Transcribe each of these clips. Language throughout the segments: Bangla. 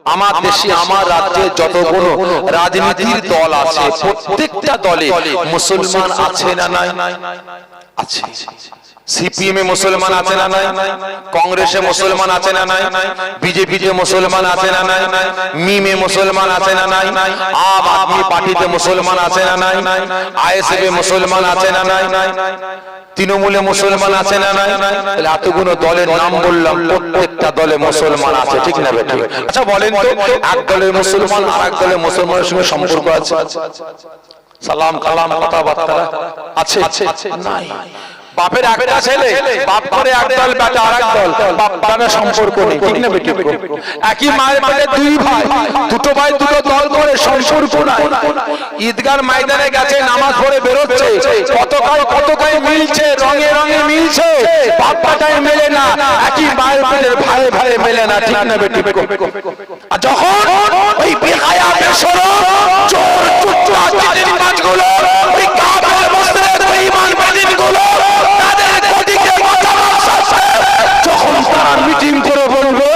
আমার দেশে আমার রাজ্যে যতগুলো রাজনীতির দল আছে প্রত্যেকটা দলে মুসলমান আছে না নাই? আছে। সিপিএম এ মুসলমান আছে না নাই? কংগ্রেসে মুসলমান আছে না নাই? বিজেপিতে মুসলমান আছে না নাই? মিমে মুসলমান আছে না নাই? আম আদমি পার্টিতে মুসলমান আছে না নাই? আইএসএফ এ মুসলমান আছে না নাই? তৃণমূলে মুসলমান আছে না নাই? তাহলে এতগুলো দলের নাম বললাম, প্রত্যেকটা দলে মুসলমান আছে, ঠিক না বেঠিক? আচ্ছা বলেন তো, এক দলের মুসলমান আর এক দলের মুসলমানের সঙ্গে সম্পর্ক আছে? সালাম কালাম কথাবার্তা আছে? নাই। বাপের একটা ছেলে, বাপ করে একদল, বেটা আরেক দল, বাপ বেটার সম্পর্ক নেই, ঠিক না বেঠিক? একই মায়ের পেটে দুই ভাই, দুটো ভাই দুটো দল করে সম্পর্ক নাই। ঈদগার ময়দানে গেছে, নামাজ পড়ে বেরোচ্ছে, কতকায় মিলছে, রঙে রঙে মিলছে, বাপ বেটায় মেলে না, একই মায়ের পেটের ভাই ভাই মেলে না, ঠিক না বেঠিক? আর যখন ওই বেহায়া বেশরম চোর চুট্টু আজকের মাছগুলো, ওই কাফের মুশরিক বেঈমান বেদিনগুলো যখন তারা মিটিং করে বলবে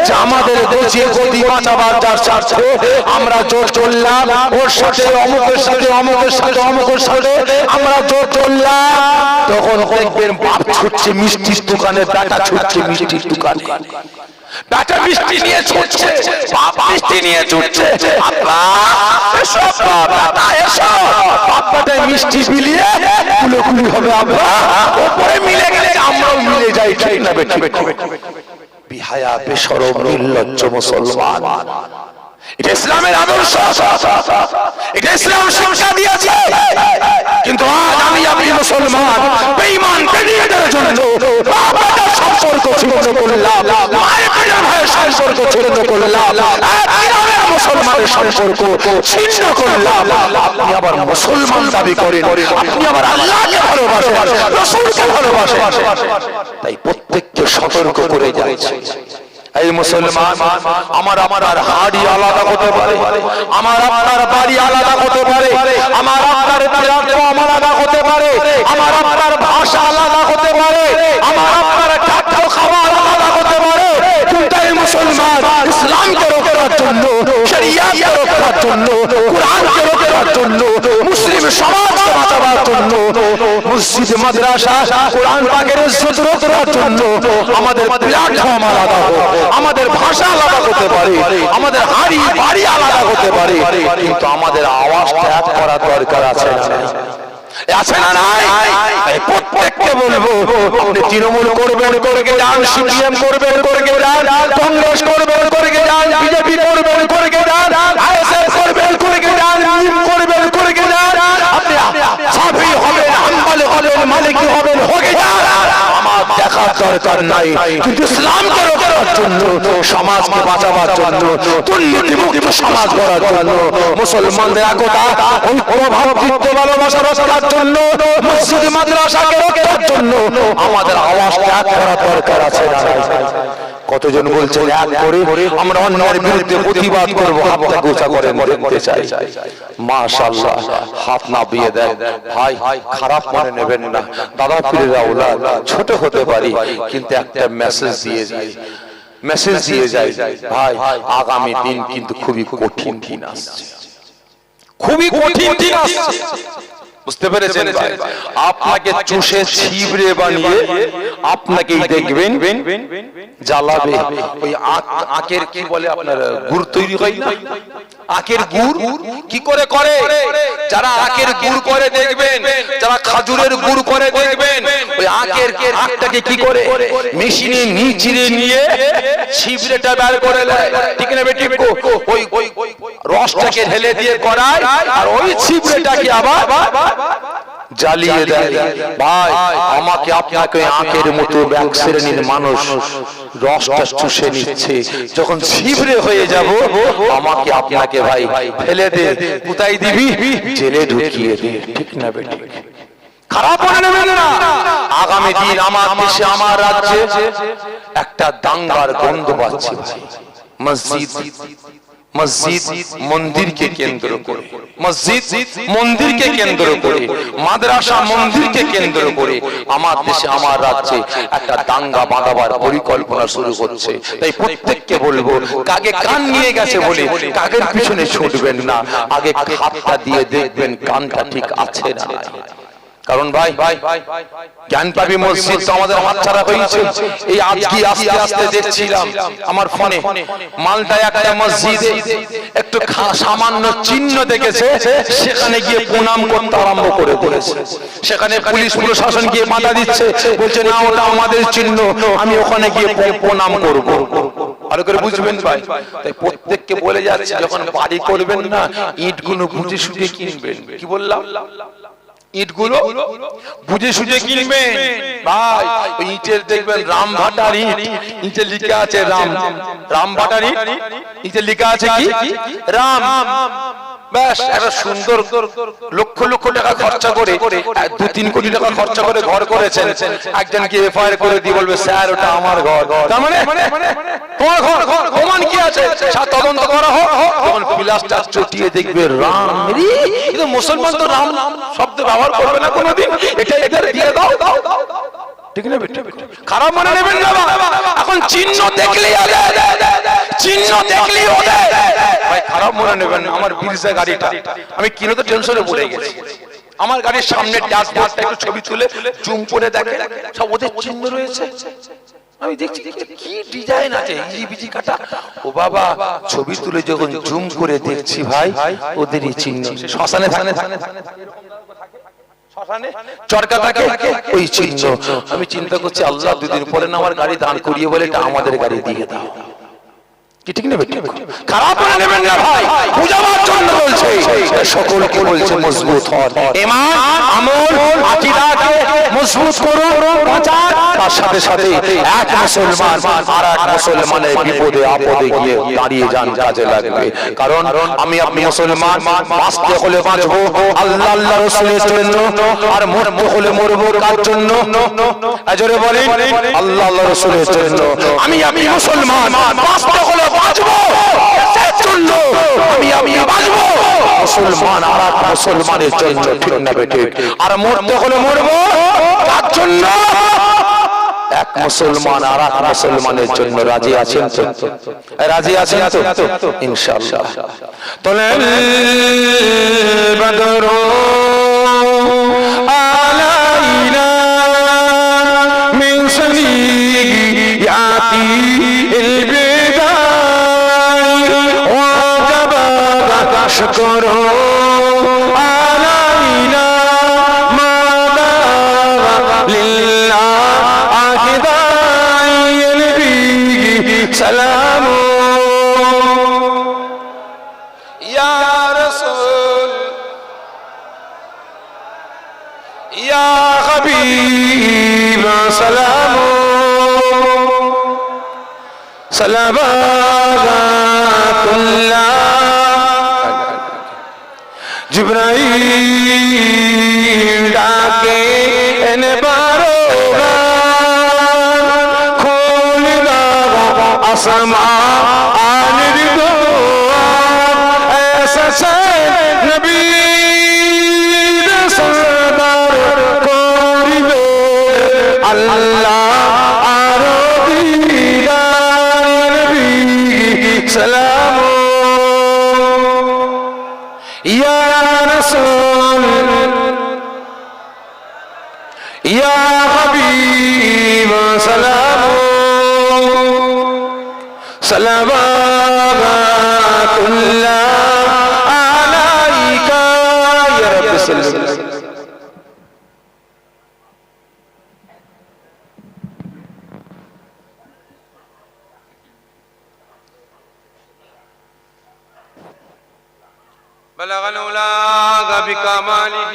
যে আমাদের দেশে গদি বাঁচাবার যার স্বার্থে আমরা জোর চললাম, ওর সাথে অমুকের সাথে অমুকের সাথে অমুকের সাথে আমরা জোর চললাম, তখন দেখবেন বাপ ছুটছে মিষ্টির দোকানে, বেটা ছুটছে মিষ্টির দোকানে, বেটা মিষ্টি নিয়ে ছুটছে, বাপ মিষ্টি নিয়ে ছুটছে, বাপ বেটায় মিষ্টি বিলিয়ে কুলোকুলি হবে, আমরা ওপরে মিলে গেলে আমরাও মিলে যাই, ঠিক না বেঠিক? বিহায়া বেশরম নির্লজ্জ মুসলমান, এটা ইসলামের আদর্শ, এটা ইসলাম শিক্ষা দিয়েছে। কিন্তু আজ আমি আপনি মুসলমান বেঈমান বেদিনদের জন্য বাপ বেটার সম্পর্ক ছিন্ন করলাম, মায়ের পেটের ভাইয়ের সম্পর্ক ছিন্ন করলাম, গ্রামের মুসলমানের সম্পর্ক ছিন্ন করলাম। আপনি আবার মুসলমান দাবি করেন, আপনি আবার আল্লাহকে ভালোবাসেন, রাসূলকে ভালোবাসেন, তাই প্রত্যেককে সতর্ক করে যাচ্ছে। এই মুসলমান, আমার আপনার হাড়ি আলাদা হতে পারে, আমার আপনার বাড়ি আলাদা হতে পারে, আমার আপনার আলাদা হতে পারে, আমার আপনার ভাষা আলাদা হতে পারে, আমার আপনার খাদ্য খাবার আলাদা হতে পারে, কিন্তু এই মুসলমান ইসলামকে রক্ষার জন্য, শরিয়াতকে রক্ষার জন্য, কোরআনকে রক্ষার জন্য, মুসলিম সমাজকে বাঁচাবার জন্য, মসজিদ মাদ্রাসা কোরআন পাকের ইজ্জত রক্ষার জন্য আমাদের প্ল্যাটফর্ম আলাদা হোক, আমাদের ভাষা আলাদা হতে পারে, আমাদের হাড়ি বাড়ি আলাদা হতে পারে, কিন্তু আমাদের আওয়াজটা এক করা দরকার আছে না? আছে না নাই? প্রত্যেককে বলবো, আপনি তৃণমূল করবেন করে যান, সিপিএম করবেন করে যান, কংগ্রেস করবেন করে যান, বিজেপি করবেন করে যান, আইএসএফ করবেন করে যান, মিম করবেন করে যান, আপনি সাফি হবেন, হাম্বলি হবেন, মালিকি হবেন, হয়ে যান, আমার দেখার দরকার নাই। কিন্তু ইসলামকে রক্ষার জন্য, সমাজকে বাঁচাবার জন্য, দুর্নীতিমুক্ত সমাজ গড়ার জন্য, মুসলমানদের একতা ঐক্য ভাতৃত্ব ভালোবাসা রক্ষার জন্য, মসজিদ মাদ্রাসাকে রক্ষার জন্য আমাদের আওয়াজটা এক করা দরকার আছে না? কতজন বলছেন এক করে আমরা অন্যায়ের বিরুদ্ধে প্রতিবাদ করব, হাতটা গোছা করে মরতে চাই। মাশাআল্লাহ, হাত না বিয়ে দেয় ভাই, খারাপ মনে নেবেন না, দাদা পীরেরা ওলাদ ছোট হতে পারি, কিন্তু একটা মেসেজ দিয়ে যায়, মেসেজ দিয়ে যায় ভাই, আগামী দিন কিন্তু খুবই কঠিন দিন আসছে, খুবই কঠিন দিন আসছে, বুঝতে পেরেছেন ভাই? আপনাকে চুষে ছিবড়ে বানিয়ে আপনাকেই দেখবেন জ্বালাবে। ওই আখের কি বলে আপনার গুড় তৈরি হয় না, আখের গুড় কি করে করে, যারা আখের গুড় করে দেখবেন, যারা খাজুরের গুড় করে দেখবেন, ওই আখটাকে কি করে মেশিনে নিচিড়ে নিয়ে ছিবড়েটা বের করে নেয়, ঠিক না বেটি? ওই রসটাকে ঢেলে দিয়ে করায়, আর ওই ছিবড়েটাকে আবার জ্বালিয়ে দেয়। ভাই, আমাকে আপনাকে আখের মতো এক শ্রেণীর মানুষ রসটা চুষে নিচ্ছে, যখন ছিবড়ে হয়ে যাব আমাকে আপনাকে ভাই ফেলে দে, কোথায় দিবি? জেলে ঢুকিয়ে দে, ঠিক না বেটি? খারাপ মনে নেবেন না। আগামী দিন আমার দেশে আমার রাজ্যে একটা দাঙ্গার গন্ধ পাচ্ছি ভাই, মসজিদ মসজিদ মন্দিরকে কেন্দ্র করে, মসজিদ মন্দিরকে কেন্দ্র করে, মাদ্রাসা মন্দিরকে কেন্দ্র করে আমার দেশে আমার রাজ্যে একটা দাঙ্গা বাঁধাবার পরিকল্পনা শুরু হচ্ছে। তাই প্রত্যেককে বলবো, কাকে কান নিয়ে গেছে বলে কাকের পিছনে ছুটবেন না, আগে হাতটা দিয়ে দেখবেন কানটা ঠিক আছে না। কারণ ভাই জ্ঞানপাপী মসজিদ তো আমাদের হাতছাড়া হয়েছে। এই আজকে আস্তে আস্তে দেখছিলাম আমার ফোনে, মালটায় একটা মসজিদে একটু সামান্য চিহ্ন দেখেছে, সেখানে গিয়ে প্রণাম করতে আরম্ভ করে দিয়েছে। সেখানে পুলিশ প্রশাসন গিয়ে বাধা দিচ্ছে, বলছে না ওটা আমাদের চিহ্ন, আমি ওখানে গিয়ে প্রণাম করব। ভালো করে বুঝবেন ভাই। তাই প্রত্যেককে বলে যাচ্ছে, যখন বাড়ি করবেন না, ইটগুলো বুঝে সুঝে কিনবেন। কি বললাম? ইটগুলো বুঝে সুঝে কিনবেন ভাই। ওই ইটের দেখবেন রামভাটার ইট, ইটে লেখা আছে রাম, রামভাটার ইট, ইটে লেখা আছে কি রাম। ব্যাস একটা সুন্দর লক্ষ লক্ষ টাকা খরচা করে, 2-3 কোটি টাকা খরচা করে ঘর করেছেন, একজনকে এফআইআর করে দিয়ে বলবে স্যার ওটা আমার ঘর। তার মানে তোমার ঘর, প্রমাণ কি আছে? তদন্ত করা হোক, তখন প্লাস্টার চটিয়ে দেখবে রাম। কিন্তু মুসলমান তো রাম শব্দ ব্যবহার করবে না কোনোদিন, এটা এদের দিয়ে দাও। ঠিক না? খারাপ মনে নেবেন না। এখন চিহ্ন দেখলেই চিহ্ন দেখলেই ভাই খারাপ মনে নেবেন না। আমার বিরজা গাড়িটা আমি কিনে তো টেনশনে পড়ে গেছি। আমার গাড়ির সামনে ড্যাশবোর্ডটা একটু ছবি তুলে জুম করে দেখে, সব ওদের চিহ্ন রয়েছে। আমি দেখছি কি ডিজাইন আছে, ইজিবিজি কাটা। ও বাবা, ছবি তুলে যখন জুম করে দেখছি ভাই, ওদেরই চিহ্ন। শ্মশানে চরকা থাকে ওই চিহ্ন। আমি চিন্তা করছি, আল্লাহ 2 দিন পরে না আমার গাড়ি দাঁড় করিয়ে বলে এটা আমাদের গাড়ি দিয়ে দাও। কি ঠিক নেবে? খারাপ মনে নেবেন না ভাই, বুঝাবার জন্য বলছে। সকলকে বলছে মজবুত হন, ঈমান আমল আকীদাকে মজবুত করুন, প্রচার। তার সাথে সাথে এক মুসলমান আর এক মুসলমানের বিপদে আপদে গিয়ে দাঁড়িয়ে যান, কাজে লাগবে। কারণ আমি আপনি মুসলমান, বাঁচতে হলে বাঁচবো আল্লাহ আল্লাহ রাসূলের জন্য, আর মরতে হলে মরবো কার জন্য? আজরে বলেন আল্লাহ আল্লাহ রাসূলের জন্য। আমি আপনি মুসলমান, বাঁচতে হলে বাঁচবো এর জন্য, আমি বাঁচবো মুসলমান আর এক মুসলমানের জন্য। ঠিক না বেঠিক? আর মরতে হলে মরবো কার জন্য? এক মুসলমান আর এক মুসলমানের জন্য। রাজি আছেন তো? রাজি আছেন তো? ইনশাআল্লাহ। তলেল বদরু আলাইনা মিন সনিয়াতি শুকরু আলাইনা মাদা লিল্লাহ আকিদাইল বিহি সালামু ইয়া রাসূল ইয়া হাবিব সালামু সালাবাতুল্লাহ জিবরাইল ডাকে এনে বারবার, খুলে দাও আসমানের দুয়ার। এসেছে নবী সরদার করিবে আল্লাহ আরো দিদার। নবী সালাম ইয়া রাসূল ইয়া হাবিব সালামু সালাওয়াতুল্লাহ আলাইকা ইয়া রাব্বি সাল্লাল্লাহু بلغ الأولى بكماله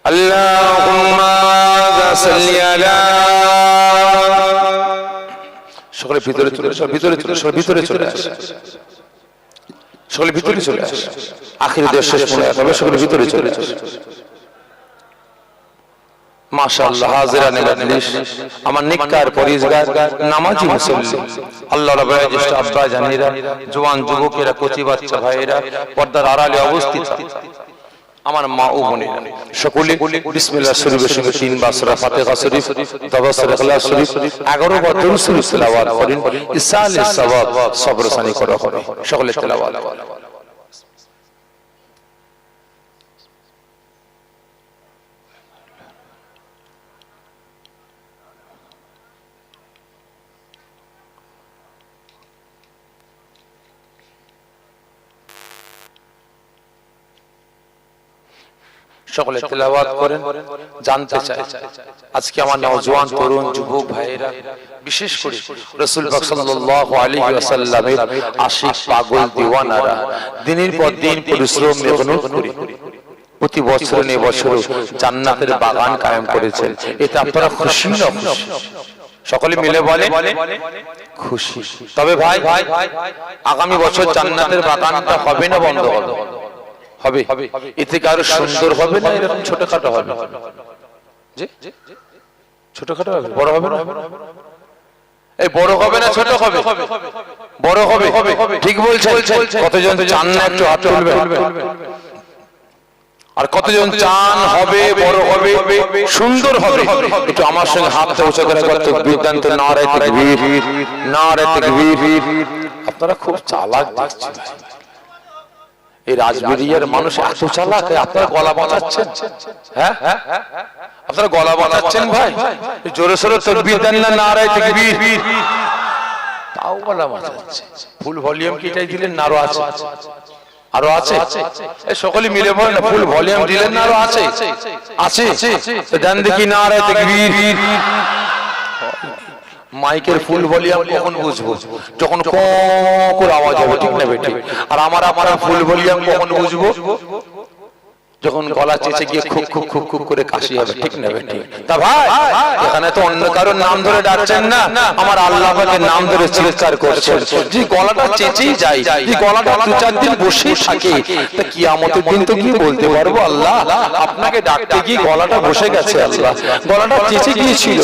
اللهم صل على সকলে ভিতরে চলে আসো, ভিতরে চলে আসো, ভিতরে চলে আসো, সকলে ভিতরে চলে আসো। আখির দেশ শেষ মনে হবে, সকলে ভিতরে চলে আসো। মাশাআল্লাহ হাজিরানে মজলিস, আমার নিকার পরিজগার নামাজি মুসল্লি, আল্লাহ রাব্বুল জ্যেষ্ঠ আব্বা জানেরা, জওয়ান যুবকেরা, কচি বাচ্চা ভাইয়েরা, পর্দার আড়ালে অবস্থিত আমার মা ও বোনেরা, সকলে বিসমিল্লাহ শরীফের সঙ্গে 3 বার সূরা ফাতিহা শরীফ, 10 বার ইখলাস শরীফ, 11 বার দুরূদ শরীফ তেলাওয়াত করেন। ইসালে সওয়াব সবরসানি করা হবে। সকলে তেলাওয়াত। সকলে তেলাওয়াত করেন। জানতে চাই আজকে আমার নওজোয়ান তরুণ যুবক ভাইয়েরা, বিশেষ করে রাসূল পাক সাল্লাল্লাহু আলাইহি ওয়াসাল্লামের আশিক পাগল দিওয়ানারা দিনের পর দিন পরিশ্রম মেহনত করে প্রতি বছর নে বছর জান্নাতের বাগান কায়েম করেছেন। এতে আপনারা খুশি না খুশি? সকলে মিলে বলে খুশি। তবে ভাই আগামী বছর জান্নাতের বাগানটা হবে না বন্ধ হবে? হবে। এতে কি আরো সুন্দর হবে না এরকম ছোটখাটো হবে? জি ছোটখাটো হবে, বড় হবে না? এই বড় হবে না ছোট হবে? বড় হবে। ঠিক বলছেন। কতজন চান না একটু হাত তুলবে? আর কতজন চান হবে, বড় হবে, সুন্দর হবে? একটু আমার সঙ্গে হাতটা উঁচু করে তাকবীর দেন তো। নারে তাকবীর, নারে তাকবীর। আপনারা খুব চালাক দেখছি ভাই। এই রাজবাড়িয়ার মানুষ এত চালাক, আপনারা গলা বাঁচাচ্ছেন। হ্যাঁ আপনারা গলা বাঁচাচ্ছেন ভাই। জোরে সোরে তাকবীর দেন না, নারে তাকবীর। তাও গলা বাঁচাচ্ছে। ফুল ভলিউম কি এটাই দিলেন না আরো আছে? আরো আছে? এই সকলে মিলে বলেন না, ফুল ভলিউম দিলেন না আরো আছে? আছে তো দেন দেখি নারে তাকবীর। মাইকের ফুল ভলিউম কখন বুঝবো? যখন ক করে আওয়াজ হবে, ঠিক না বেটি? আর আমার ফুল ভলিউম কখন বুঝবো? যখন গলা চেঁচে গিয়ে খুব খুব খুব খুব করে কাশি হবে, ঠিক না বেটি? তা ভাই এখানে তো অন্য কারোর নাম ধরে ডাকছেন না, আমার আল্লাহ পাকের নাম ধরে চিৎকার করছেন। যে গলাটা চেঁচেই যায়, যে গলাটা 2-4 দিন বসেই থাকে, তা কিয়ামতের দিন তো কি বলতে পারবো? আল্লাহ আপনাকে ডাকতে গিয়ে গলাটা বসে গেছে, আল্লাহ গলাটা চেঁচে গিয়েছিল,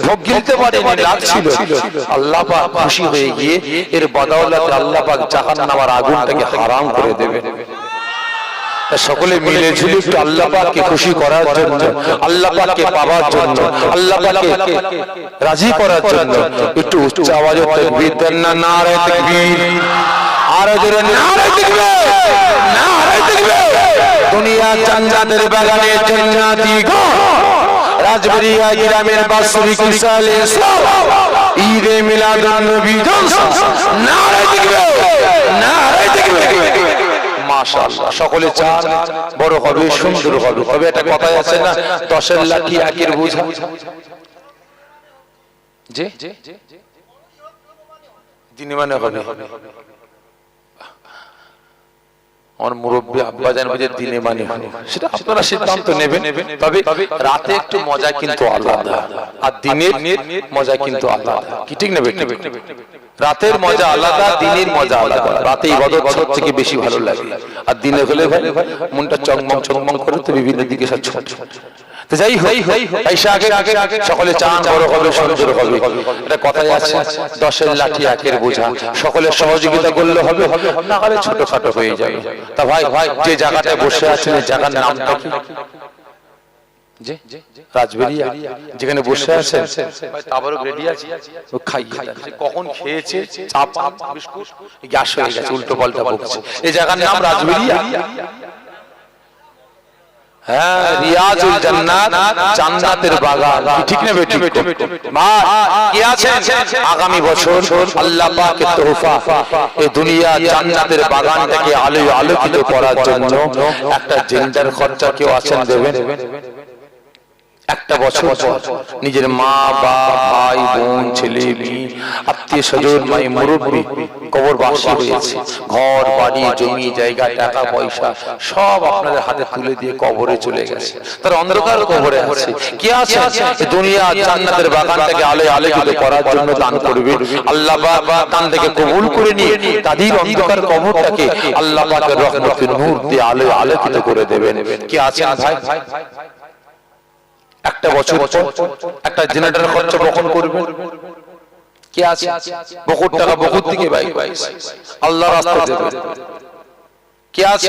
ঢোক গিলতে পারেনি, লাগছিল। আল্লাহ পাক খুশি হয়ে গিয়ে এর বদৌলতে আল্লাহ পাক জাহান্নামের আগুনটাকে হারাম করে দেবেন। সকলে মিলে ঝুলে একটু আল্লাহ পাককে খুশি করার জন্য, আল্লাহ পাককে পাওয়ার জন্য, আল্লাহ পাককে রাজি করার জন্য একটু উচ্চ আওয়াজে তাকবীর দেন না, নারে তাকবীর। আর জোরে নারে তাকবীর, নারে তাকবীর। দুনিয়া জান্নাতের বাগানে জান্নাতি ঘর, রাজবাড়িয়া গ্রামের বাৎসরিক ইসালে ঈদে মিলাদুন নবী জলসা, নারে তাকবীর, নারে তাকবীর। মাশাআল্লাহ সকলে চান বড় হবে, সুন্দর হবে। তবে একটা কথা আছে না, 10-এর লাঠি 1-এর বোঝা। জি দিনে মানে হবে। আমার মুরব্বী আব্বা জান বুঝে দিনে মানে হবে, সেটা আপনারা সিদ্ধান্ত নেবেন। তবে রাতে একটু মজা কিন্তু আলাদা, আর দিনের মজা কিন্তু আলাদা, কি ঠিক নেবে? রাতের মজা আলাদা, দিনের মজা আলাদা। রাতে ইবাদত সব থেকে বেশি ভালো লাগে, আর দিনে হলে ভাই মনটা চকমক চকমক করে, তো বিভিন্ন দিকে সব ছোট। তো যাই হোক, আয়েশা আগে সকলে চান বড় হবে, সুন্দর হবে। এটা কথাই আছে, 10-এর লাঠি 1-এর বোঝা। সকলে সহযোগিতা করলে হবে, না হলে ছোটখাটো হয়ে যাবে। তা ভাই যে জায়গাটায় বসে আছেন, এই জায়গার নামটা কি? জি রাজবাড়িয়া, যেখানে বসে আছেন তাবারক রেডি আছে, খাইয়ে কখন খেয়েছে, চাপ বিস্কুট গ্যাস হয়ে গেছে, উল্টো পাল্টা বকছে। এই জায়গার নাম রাজবাড়িয়া। হ্যাঁ, রিয়াজুল জান্নাত, জান্নাতের বাগান, ঠিক না বেটি? মা কি আছে আগামী বছর আল্লাহ পাকের তোহফা, এই দুনিয়া জান্নাতের বাগানটাকে আলোকিত করার জন্য একটা জেন্ডার খরচা কেউ আছেন দেবেন? একটা বছর নিজের মা, বাবা, ভাই, বোন, ছেলে, মেয়ে, আত্মীয় স্বজন, মাই মুরব্বী কবরবাসী হয়েছে। ঘর বাড়ি, জমি জায়গা, টাকা পয়সা সব আপনাদের হাতে তুলে দিয়ে কবরে চলে গেছে। তার অন্ধকার কবরে আছে। কে আছে দুনিয়া জান্নাতের বাগানটাকে আলোকিত করার জন্য দান করবে? আল্লাহ পাক দান থেকে কবুল করে নিয়ে তাদের অন্ধকার কবরটাকে আল্লাহ পাকের রহমতের নূর দিয়ে আলোকিত করে দেবেন। কে আছেন ভাই? একটা বছর একটা জেনারেটর খরচা বহন করবে কে আছে? বহুত টাকা বহুত দিকে বাইক আল্লাহর রাস্তায় দেবে কে আছে?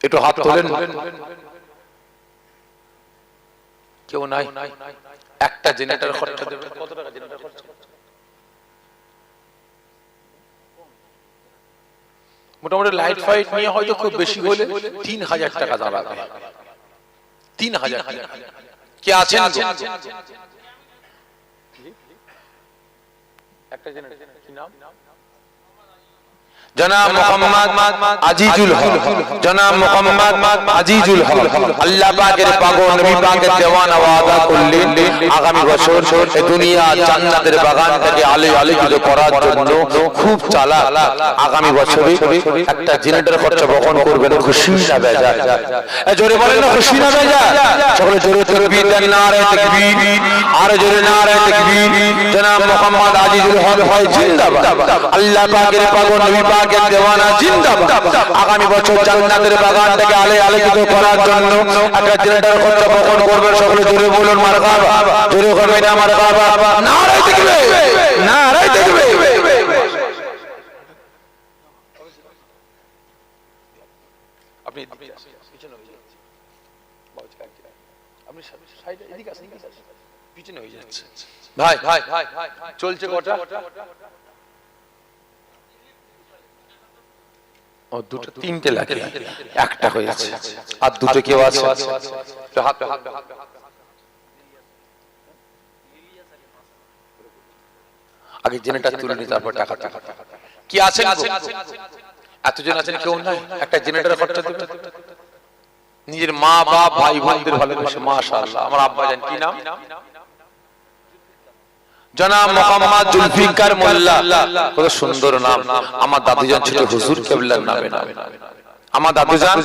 একটু হাত তোলেন। কেউ নাই? একটা জেনারেটর খরচা দেবে কত টাকা? জেনারেটর খরচা মোটামুটি লাইট ফাইট নিয়ে হয়তো খুব বেশি হলে 3000 টাকা দাঁড়াবে। 3000 টাকা। কে আছেন? একটা জেনারেটর কি নাম? জনাব মোহাম্মদ আজিজুল হক। জনাব মোহাম্মদ আজিজুল হক আল্লাহ পাকের পাগল নবী পাকের দেওয়ানা ওয়াদা করলেন আগামী বছর এই দুনিয়া জান্নাতের বাগানটাকে আলোকিত করার জন্য খুব চালাক। আগামী বছরে একটা জেনারেটর খরচা বহন করবেন। খুশি না বেজার? জোরে বলেন না খুশি না বেজার? সকলে জোরে তাকবীর দেন, নারে তাকবীর, আর জোরে নারে তাকবীর। জনাব মোহাম্মদ আজিজুল হক হয় জিন্দাবাদ। আল্লাহ পাকের পাগল নবী পাকের দেওয়ানা জিন্দাবাদ। আগামী বছর জান্নাতের বাগানটাকে আলোকিত করার জন্য একটা জেনারেটর খরচা বহন করবেন। সকলে জোরে বলুন মারহাবা। জোরে করবেন না মারহাবা। নারে তাকবীর, নারে তাকবীর। আপনি পিছনে হয়ে যাচ্ছে, আপনি সাইডে এদিকে আসেন, পিছনে হয়ে যাচ্ছে। ভাই চলছে কটা? ও দুটো তিনটে লাগে, একটা হয়েছে আর দুটো কেউ আছে? আগে জেনারেটর তুলে নি তারপর টাকা। কি আছেন? এতজন আছেন, কেউ নাই? একটা জেনারেটর খরচা দেবে নিজের মা বাপ ভাই বোনদের ভালোবাসে। মাশাআল্লাহ। আমার আব্বা জান কি নাম? জনাব মোহাম্মদ জুলফিকার মোল্লা। কত সুন্দর নাম। আমার দাদুজান ছিল হুজুর কেবলার নামে। আমার দাদুজান